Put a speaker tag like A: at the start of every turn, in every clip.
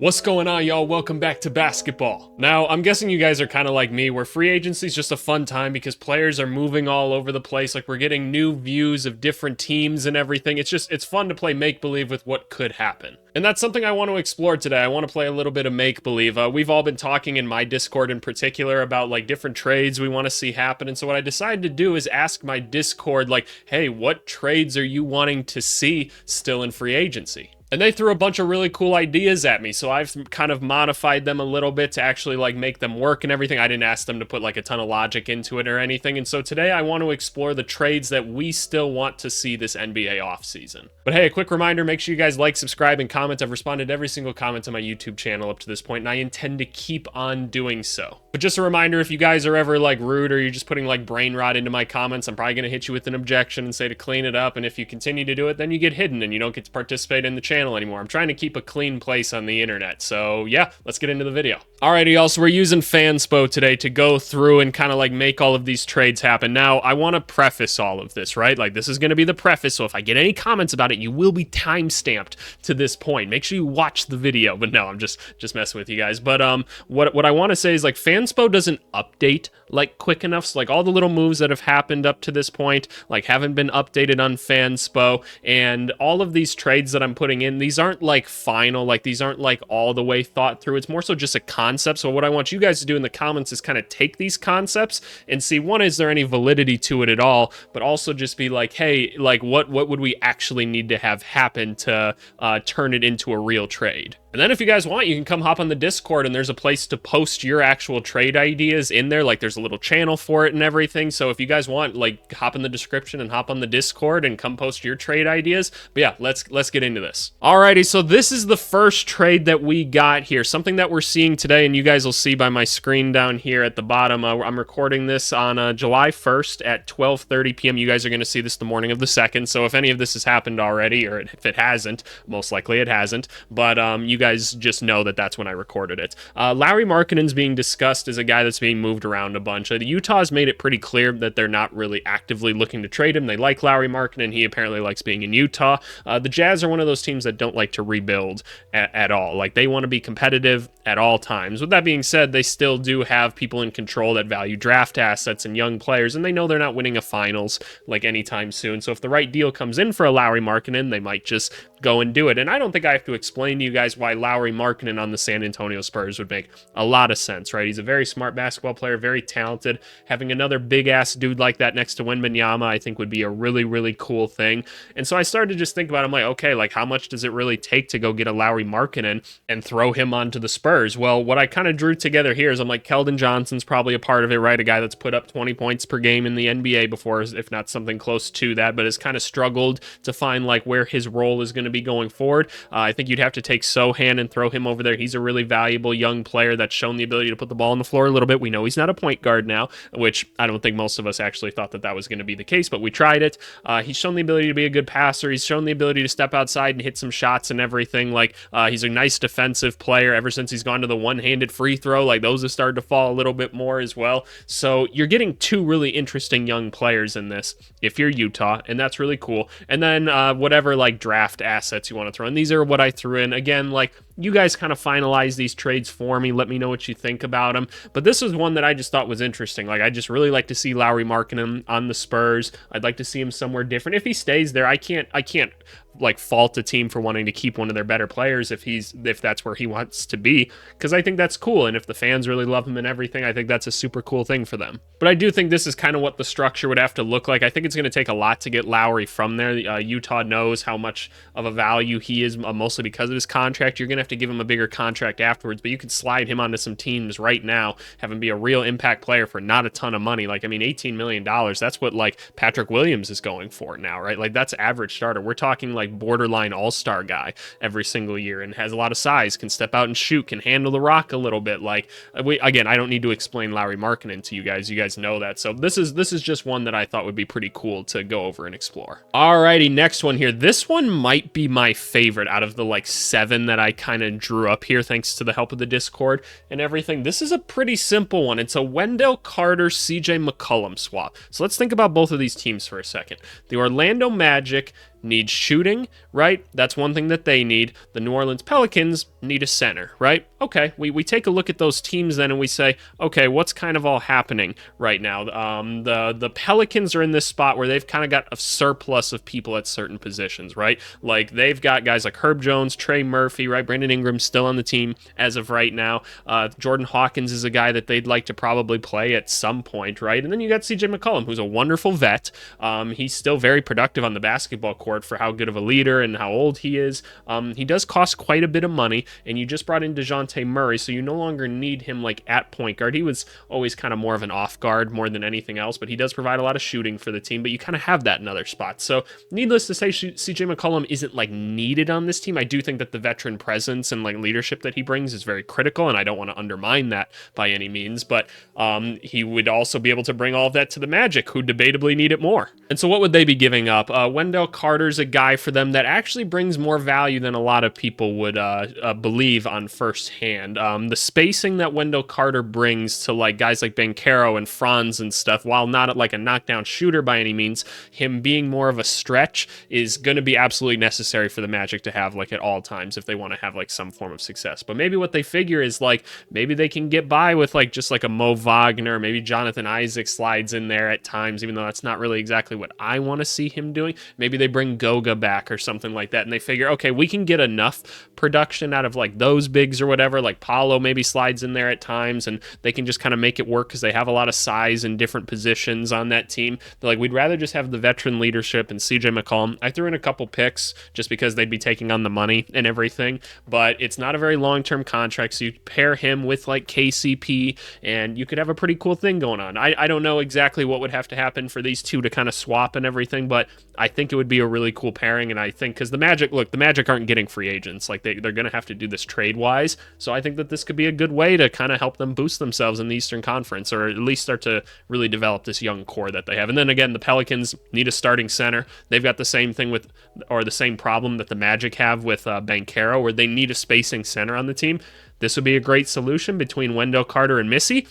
A: What's going on, y'all? Welcome back to basketball. Now, I'm guessing you guys are kind of like me, where free agency is just a fun time because players are moving all over the place. Like, we're getting new views of different teams and everything. It's fun to play make-believe with what could happen. And that's something I want to explore today. I want to play a little bit of make-believe. We've all been talking in my Discord in particular about like different trades we want to see happen. And so what I decided to do is ask my Discord, like, hey, what trades are you wanting to see still in free agency? And they threw a bunch of really cool ideas at me, so I've kind of modified them a little bit to actually like make them work and everything. I didn't ask them to put like a ton of logic into it or anything. And so today I want to explore the trades that we still want to see this NBA offseason. But hey, a quick reminder, make sure you guys like, subscribe, and comment. I've responded to every single comment on my YouTube channel up to this point, and I intend to keep on doing so. But just a reminder, if you guys are ever like rude or you're just putting like brain rot into my comments, I'm probably going to hit you with an objection and say to clean it up. And if you continue to do it, then you get hidden and you don't get to participate in the channel anymore. I'm trying to keep a clean place on the internet. So yeah, let's get into the video. Alrighty, y'all, so we're using Fanspo today to go through and kind of like make all of these trades happen. Now, I want to preface all of this, right? Like, this is going to be the preface, so if I get any comments about it, you will be time-stamped to this point. Make sure you watch the video. But no, I'm just messing with you guys. But what I want to say is, like, Fanspo doesn't update like quick enough. So like all the little moves that have happened up to this point like haven't been updated on Fanspo, and all of these trades that I'm putting in, these aren't like final, like these aren't like all the way thought through. It's more so just a concept. So what I want you guys to do in the comments is kind of take these concepts and see, one, is there any validity to it at all, but also just be like, hey, like what would we actually need to have happen to turn it into a real trade? And then if you guys want, you can come hop on the Discord, and there's a place to post your actual trade ideas in there. Like, there's a little channel for it and everything. So if you guys want, like, hop in the description and hop on the Discord and come post your trade ideas. But yeah, let's get into this. Alrighty, so this is the first trade that we got here. Something that we're seeing today, and you guys will see by my screen down here at the bottom. I'm recording this on July 1st at 12:30 p.m. You guys are going to see this the morning of the 2nd. So if any of this has happened already, or if it hasn't, most likely it hasn't. But you guys just know that that's when I recorded it. Lowry Markkanen's being discussed as a guy that's being moved around a bunch. The Utah's made it pretty clear that they're not really actively looking to trade him. They like Lowry Markkanen. He apparently likes being in Utah. The Jazz are one of those teams that don't like to rebuild at all. Like, they want to be competitive at all times. With that being said, they still do have people in control that value draft assets and young players, and they know they're not winning a finals like anytime soon. So if the right deal comes in for a Lowry Markkanen, they might just go and do it. And I don't think I have to explain to you guys why Lowry Markkanen on the San Antonio Spurs would make a lot of sense, right? He's a very smart basketball player, very talented. Having another big-ass dude like that next to Wembanyama, I think, would be a really, really cool thing. And so I started to just think about it. I'm like, okay, like, how much does it really take to go get a Lowry Markkanen and throw him onto the Spurs? Well, what I kind of drew together here is, I'm like, Keldon Johnson's probably a part of it, right? A guy that's put up 20 points per game in the NBA before, if not something close to that, but has kind of struggled to find like where his role is going to be going forward. I think you'd have to take Sohan and throw him over there. He's a really valuable young player that's shown the ability to put the ball on the floor a little bit. We know he's not a point guard now, which I don't think most of us actually thought that was going to be the case, but we tried it. He's shown the ability to be a good passer. He's shown the ability to step outside and hit some shots and everything. Like, he's a nice defensive player. Ever since he's gone to the one-handed free throw, like, those have started to fall a little bit more as well. So you're getting two really interesting young players in this if you're Utah, and that's really cool. And then whatever like draft assets you want to throw in. These are what I threw in. Again, like, you guys kind of finalize these trades for me. Let me know what you think about them. But this was one that I just thought was interesting. Like, I just really like to see Lowry Markkanen on the Spurs. I'd like to see him somewhere different. If he stays there, I can't like fault a team for wanting to keep one of their better players if that's where he wants to be, because I think that's cool. And if the fans really love him and everything, I think that's a super cool thing for them. But I do think this is kind of what the structure would have to look like. I think it's going to take a lot to get Lowry from there. Utah knows how much of a value he is, mostly because of his contract. You're going to have to give him a bigger contract afterwards, but you could slide him onto some teams right now, have him be a real impact player for not a ton of money. Like, I mean, $18 million, that's what like Patrick Williams is going for now, right? Like, that's average starter. We're talking like borderline all-star guy every single year, and has a lot of size, can step out and shoot, can handle the rock a little bit. Like, again, I don't need to explain Lowry Markkanen to you guys. You guys know that. So this is just one that I thought would be pretty cool to go over and explore. Alrighty, next one here. This one might be my favorite out of the like 7 that I kind of drew up here, thanks to the help of the Discord and everything. This is a pretty simple one. It's a Wendell Carter CJ McCullum swap. So let's think about both of these teams for a second. The Orlando Magic needs shooting, right? That's one thing that they need. The New Orleans Pelicans need a center, right? Okay, we take a look at those teams then and we say, okay, what's kind of all happening right now? The Pelicans are in this spot where they've kind of got a surplus of people at certain positions, right? Like they've got guys like Herb Jones, Trey Murphy, right? Brandon Ingram still on the team as of right now. Jordan Hawkins is a guy that they'd like to probably play at some point, right? And then you got CJ McCullum, who's a wonderful vet. He's still very productive on the basketball court for how good of a leader and how old he is. He does cost quite a bit of money, and you just brought in DeJounte Murray, so you no longer need him like at point guard. He was always kind of more of an off guard more than anything else, but he does provide a lot of shooting for the team, but you kind of have that in other spots. So needless to say, CJ McCollum isn't like needed on this team. I do think that the veteran presence and like leadership that he brings is very critical, and I don't want to undermine that by any means, but he would also be able to bring all of that to the Magic, who debatably need it more. And so what would they be giving up? Wendell Carter's a guy for them that actually brings more value than a lot of people would believe on first hand. The spacing that Wendell Carter brings to like guys like Banchero and Franz and stuff, while not like a knockdown shooter by any means, him being more of a stretch is going to be absolutely necessary for the Magic to have like at all times if they want to have like some form of success. But maybe what they figure is like maybe they can get by with like just like a Mo Wagner, maybe Jonathan Isaac slides in there at times, even though that's not really exactly what I want to see him doing. Maybe they bring Goga back or something like that, and they figure, okay, we can get enough production out of like those bigs or whatever, like Paulo maybe slides in there at times, and they can just kind of make it work because they have a lot of size in different positions on that team. They're like, we'd rather just have the veteran leadership and CJ McCollum. I threw in a couple picks just because they'd be taking on the money and everything, but it's not a very long-term contract, so you pair him with like KCP, and you could have a pretty cool thing going on. I don't know exactly what would have to happen for these two to kind of swap and everything, but I think it would be a really cool pairing, and I think because the Magic aren't getting free agents. Like they're going to have to do this trade-wise, so I think that this could be a good way to kind of help them boost themselves in the Eastern Conference, or at least start to really develop this young core that they have. And then again, the Pelicans need a starting center. They've got the same thing with, or the same problem that the Magic have with Banchero, where they need a spacing center on the team. This would be a great solution between Wendell Carter and Missy.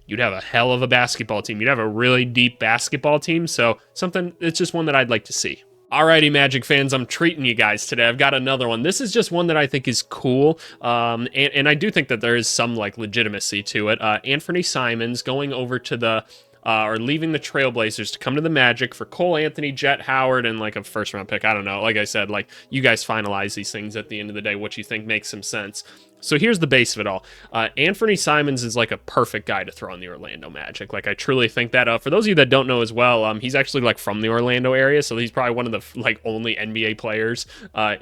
A: You'd have a hell of a basketball team. You'd have a really deep basketball team. So it's just one that I'd like to see. Alrighty, Magic fans, I'm treating you guys today. I've got another one. This is just one that I think is cool, and I do think that there is some like legitimacy to it. Anthony Simons going over to the or leaving the Trailblazers to come to the Magic for Cole Anthony, Jet Howard, and like a first round pick. I don't know. Like I said, like you guys finalize these things at the end of the day, what you think makes some sense. So here's the base of it all. Anthony Simons is like a perfect guy to throw in the Orlando Magic. Like I truly think that. For those of you that don't know as well, he's actually like from the Orlando area, so he's probably one of the like only NBA players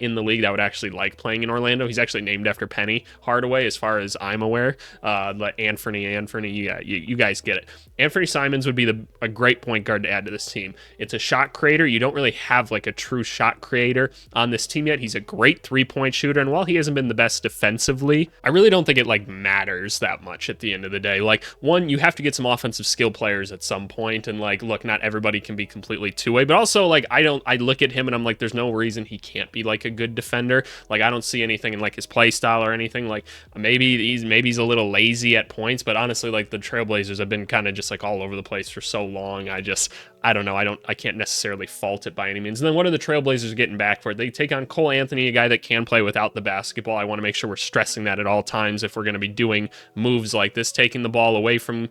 A: in the league that would actually like playing in Orlando. He's actually named after Penny Hardaway, as far as I'm aware. But Anthony, yeah, you guys get it. Anthony Simons would be a great point guard to add to this team. It's a shot creator. You don't really have like a true shot creator on this team yet. He's a great 3-point shooter, and while he hasn't been the best defensively, I really don't think it like matters that much at the end of the day. Like, one, you have to get some offensive skill players at some point, and like, look, not everybody can be completely two-way, but also like I look at him and I'm like, there's no reason he can't be like a good defender. Like I don't see anything in like his play style or anything. Like maybe he's a little lazy at points, but honestly, like the Trailblazers have been kind of just like all over the place for so long. I don't know. I can't necessarily fault it by any means. And then what are the Trailblazers getting back for it? They take on Cole Anthony, a guy that can play without the basketball. I want to make sure we're stressing that at all times if we're going to be doing moves like this. Taking the ball away from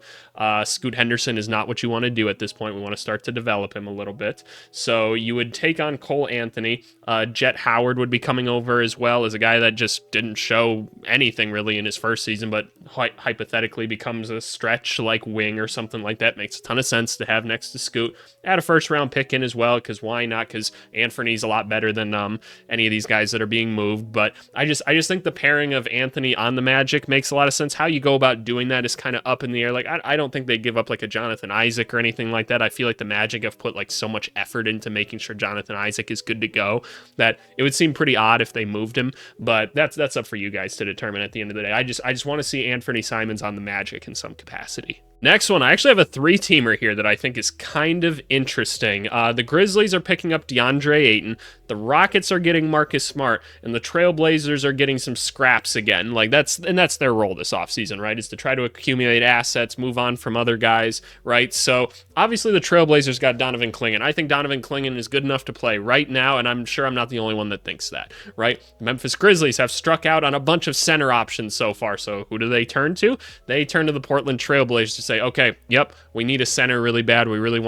A: Scoot Henderson is not what you want to do at this point. We want to start to develop him a little bit. So you would take on Cole Anthony. Jet Howard would be coming over as well, as a guy that just didn't show anything really in his first season, but hypothetically becomes a stretch like wing or something like that. Makes a ton of sense to have next to Scoot. Add a first round pick in as well, because why not? Because Anthony's a lot better than any of these guys that are being moved. But I just think the pairing of Anthony on the Magic makes a lot of sense. How you go about doing that is kind of up in the air. Like I don't think they give up like a Jonathan Isaac or anything like that. I feel like the Magic have put like so much effort into making sure Jonathan Isaac is good to go that it would seem pretty odd if they moved him. But that's up for you guys to determine at the end of the day. I just want to see Anthony Simons on the Magic in some capacity. Next one, I actually have a three-teamer here that I think is kind of interesting. The Grizzlies are picking up DeAndre Ayton, the Rockets are getting Marcus Smart, and the Trailblazers are getting some scraps again. Like that's their role this offseason, right? Is to try to accumulate assets, move on from other guys, right? So obviously the Trailblazers got Donovan Clingan. I think Donovan Clingan is good enough to play right now, and I'm sure I'm not the only one that thinks that, right? The Memphis Grizzlies have struck out on a bunch of center options so far. So who do they turn to? They turn to the Portland Trailblazers to say, okay, yep, we need a center really bad. We really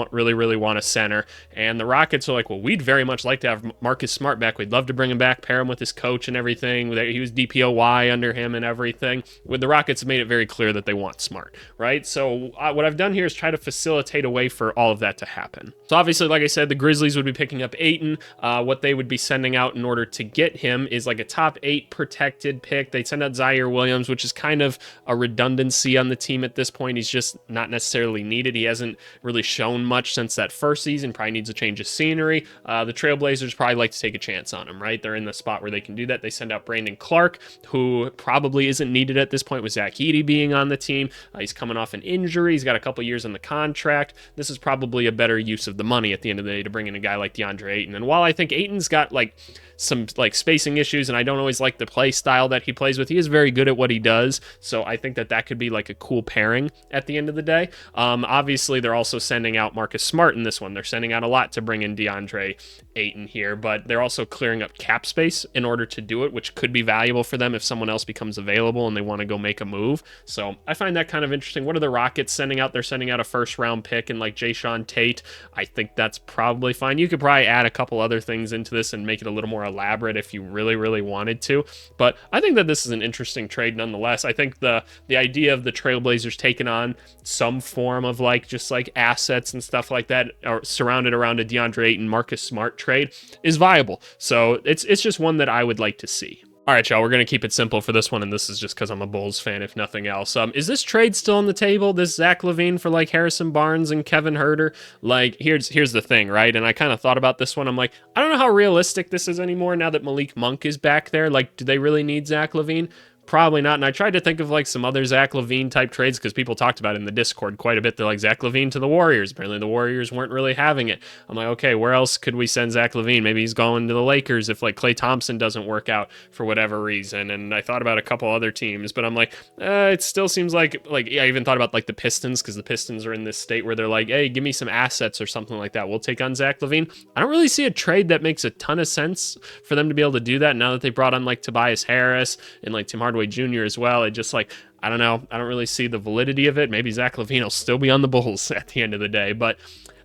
A: want a center. And the Rockets are like, well, we'd very much like to have Marcus Smart back. We'd love to bring him back, pair him with his coach and everything. He was DPOY under him and everything. With the Rockets, made it very clear that they want Smart, right? So what I've done here is try to facilitate a way for all of that to happen. So obviously, like I said, the Grizzlies would be picking up Ayton. What they would be sending out in order to get him is like a top 8 protected pick. They'd send out Zaire Williams, which is kind of a redundancy on the team at this point. He's just not necessarily needed. He hasn't really shown much since that first season. Probably needs a change of scenery. The Trailblazers probably like to take a chance on him, right? They're in the spot where they can do that. They send out Brandon Clark, who probably isn't needed at this point with Zach Edey being on the team. He's coming off an injury. He's got a couple years on the contract. This is probably a better use of the money at the end of the day to bring in a guy like DeAndre Ayton. And while I think Ayton's got like some like spacing issues, and I don't always like the play style that he plays with, he is very good at what he does. So I think that could be like a cool pairing at the end of the day. Obviously, they're also sending out Marcus Smart in this one. They're sending out a lot to bring in DeAndre Ayton here, but they're also clearing up cap space in order to do it, which could be valuable for them if someone else becomes available and they want to go make a move. So I find that kind of interesting. What are the Rockets sending out? They're sending out a first-round pick and like Jayshawn Tate. I think that's probably fine. You could probably add a couple other things into this and make it a little more elaborate if you really wanted to. But I think that this is an interesting trade nonetheless. I think the idea of the Trailblazers taking on some form of like just like assets and stuff like that are surrounded around a DeAndre Ayton Marcus Smart trade is viable. So it's just one that I would like to see. All right, y'all, we're going to keep it simple for this one, and this is just because I'm a Bulls fan, if nothing else. Is this trade still on the table, this Zach LaVine for, like, Harrison Barnes and Kevin Huerter? Like, here's the thing, right? And I kind of thought about this one. I'm like, I don't know how realistic this is anymore now that Malik Monk is back there. Like, do they really need Zach LaVine? Probably not. And I tried to think of like some other Zach LaVine type trades because people talked about it in the Discord quite a bit. They're like, Zach LaVine to the Warriors. Apparently the Warriors weren't really having it. I'm like, okay, where else could we send Zach LaVine? Maybe he's going to the Lakers if like Klay Thompson doesn't work out for whatever reason. And I thought about a couple other teams, but I'm like, it still seems like I even thought about like the Pistons because the Pistons are in this state where they're like, hey, give me some assets or something like that. We'll take on Zach LaVine. I don't really see a trade that makes a ton of sense for them to be able to do that now that they brought on like Tobias Harris and like Tim Hardaway Jr. as well. It just like, I don't know. I don't really see the validity of it. Maybe Zach LaVine will still be on the Bulls at the end of the day, but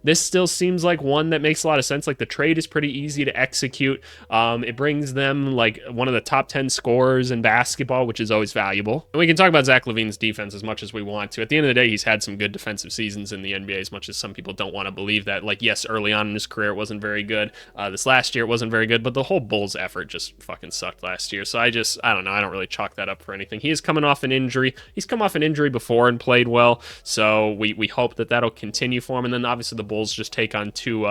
A: this still seems like one that makes a lot of sense. Like the trade is pretty easy to execute. It brings them like one of the top 10 scorers in basketball, which is always valuable. And we can talk about Zach LaVine's defense as much as we want to. At the end of the day, he's had some good defensive seasons in the NBA, as much as some people don't want to believe that. Like, yes, early on in his career, it wasn't very good. This last year, it wasn't very good, but the whole Bulls effort just fucking sucked last year. So I don't know. I don't really chalk that up for anything. He is coming off an injury. He's come off an injury before and played well. So we hope that that'll continue for him. And then obviously the Bulls just take on two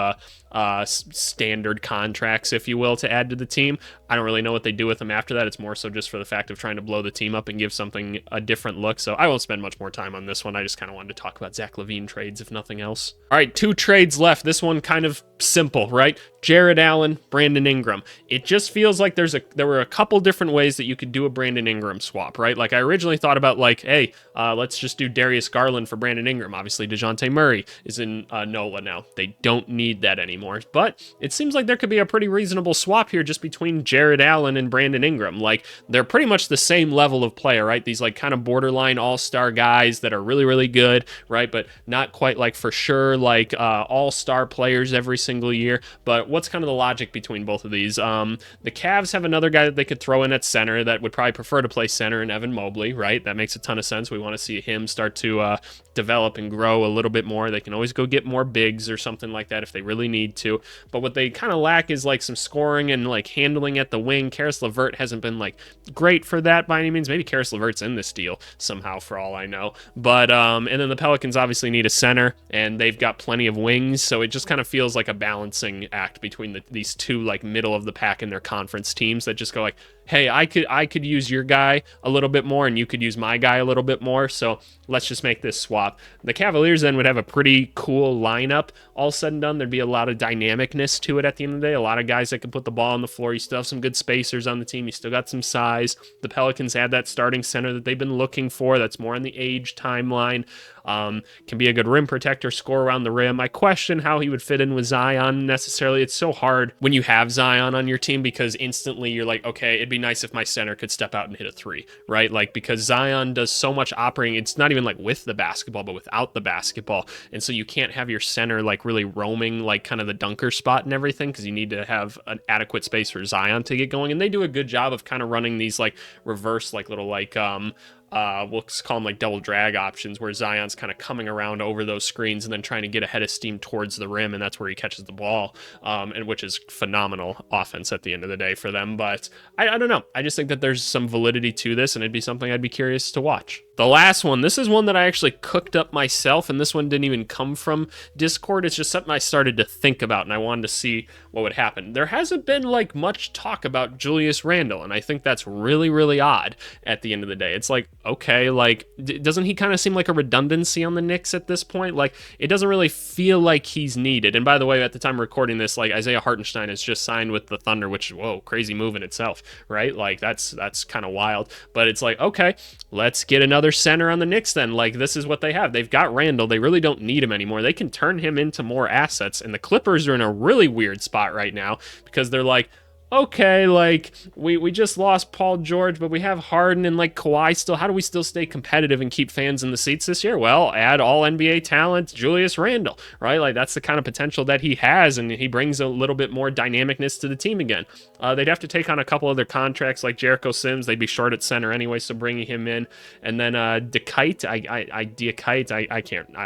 A: standard contracts, if you will, to add to the team. I don't really know what they do with them after that. It's more so just for the fact of trying to blow the team up and give something a different look. So I won't spend much more time on this one. I just kind of wanted to talk about Zach LaVine trades, if nothing else. All right, 2 trades left. This one kind of simple, right? Jared Allen, Brandon Ingram. It just feels like there were a couple different ways that you could do a Brandon Ingram swap, right? Like I originally thought about like, hey, let's just do Darius Garland for Brandon Ingram. Obviously, DeJounte Murray is in NOLA now. They don't need that anymore. But it seems like there could be a pretty reasonable swap here just between Jared Allen and Brandon Ingram. Like they're pretty much the same level of player, right? These like kind of borderline all-star guys that are really good, right? But not quite like for sure like all-star players every single year. But what's kind of the logic between both of these? The Cavs have another guy that they could throw in at center that would probably prefer to play center in Evan Mobley, right? That makes a ton of sense. We want to see him start to develop and grow a little bit more. They can always go get more bigs or something like that if they really need to. But what they kind of lack is like some scoring and like handling at the wing. Karis LeVert hasn't been like great for that by any means. Maybe Karis LeVert's in this deal somehow for all I know. But and then the Pelicans obviously need a center and they've got plenty of wings. So it just kind of feels like a balancing act between these two like middle of the pack in their conference teams that just go like, hey, I could use your guy a little bit more and you could use my guy a little bit more, so let's just make this swap. The Cavaliers then would have a pretty cool lineup. All said and done, there'd be a lot of dynamicness to it at the end of the day. A lot of guys that can put the ball on the floor. You still have some good spacers on the team. You still got some size. The Pelicans had that starting center that they've been looking for. That's more on the age timeline. Can be a good rim protector, score around the rim. I question how he would fit in with Zion necessarily. It's so hard when you have Zion on your team because instantly you're like, okay, it'd be nice if my center could step out and hit a three, right? Like, because Zion does so much operating. It's not even like with the basketball, but without the basketball. And so you can't have your center like really roaming like kind of the dunker spot and everything because you need to have an adequate space for Zion to get going. And they do a good job of kind of running these like reverse, like little like, we'll call them like double drag options where Zion's kind of coming around over those screens and then trying to get ahead of steam towards the rim, and that's where he catches the ball, and which is phenomenal offense at the end of the day for them. But I don't know. I just think that there's some validity to this, and it'd be something I'd be curious to watch. The last one, this is one that I actually cooked up myself, and this one didn't even come from Discord. It's just something I started to think about, and I wanted to see what would happen. There hasn't been like much talk about Julius Randle, and I think that's really, really odd at the end of the day. It's like, okay, like, doesn't he kind of seem like a redundancy on the Knicks at this point? Like, it doesn't really feel like he's needed. And by the way, at the time of recording this, like, Isaiah Hartenstein has just signed with the Thunder, which, whoa, crazy move in itself, right? Like, that's kind of wild. But it's like, okay, let's get another center on the Knicks then. Like, this is what they have. They've got Randall. They really don't need him anymore. They can turn him into more assets. And the Clippers are in a really weird spot right now because they're like, okay, like, we just lost Paul George, but we have Harden and, like, Kawhi still. How do we still stay competitive and keep fans in the seats this year? Well, add all NBA talent, Julius Randle, right? Like, that's the kind of potential that he has, and he brings a little bit more dynamicness to the team again. They'd have to take on a couple other contracts, like Jericho Sims. They'd be short at center anyway, so bringing him in. And then Dekite, I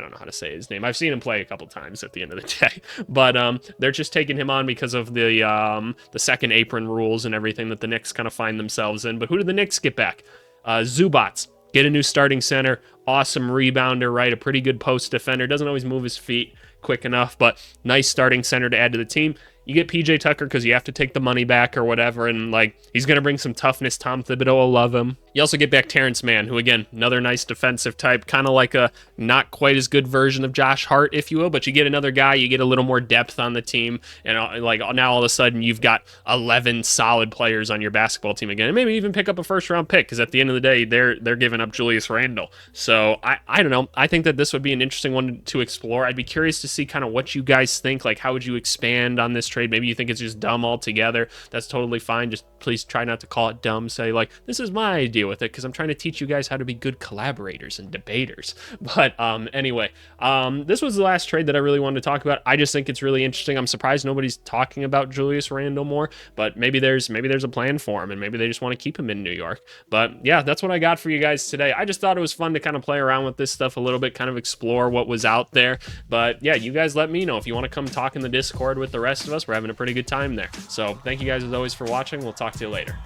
A: don't know how to say his name. I've seen him play a couple times at the end of the day. But they're just taking him on because of the second apron rules and everything that the Knicks kind of find themselves in. But who did the Knicks get back? Zubats. Get a new starting center. Awesome rebounder, right? A pretty good post defender. Doesn't always move his feet quick enough, but nice starting center to add to the team. You get PJ Tucker because you have to take the money back or whatever, and like he's going to bring some toughness. Tom Thibodeau will love him. You also get back Terrence Mann, who again, another nice defensive type, kind of like a not quite as good version of Josh Hart, if you will, but you get another guy, you get a little more depth on the team, and like now all of a sudden you've got 11 solid players on your basketball team again, and maybe even pick up a first round pick because at the end of the day, they're giving up Julius Randle. So I don't know. I think that this would be an interesting one to explore. I'd be curious to see kind of what you guys think. Like, how would you expand on this trade? Maybe you think it's just dumb altogether. That's totally fine. Just please try not to call it dumb. Say like, this is my idea with it because I'm trying to teach you guys how to be good collaborators and debaters. But anyway, this was the last trade that I really wanted to talk about. I just think it's really interesting. I'm surprised nobody's talking about Julius Randle more, but maybe there's a plan for him and maybe they just want to keep him in New York. But yeah, that's what I got for you guys today. I just thought it was fun to kind of play around with this stuff a little bit, kind of explore what was out there. But yeah, you guys let me know if you want to come talk in the Discord with the rest of us. We're having a pretty good time there. So thank you guys as always for watching. We'll talk to you later.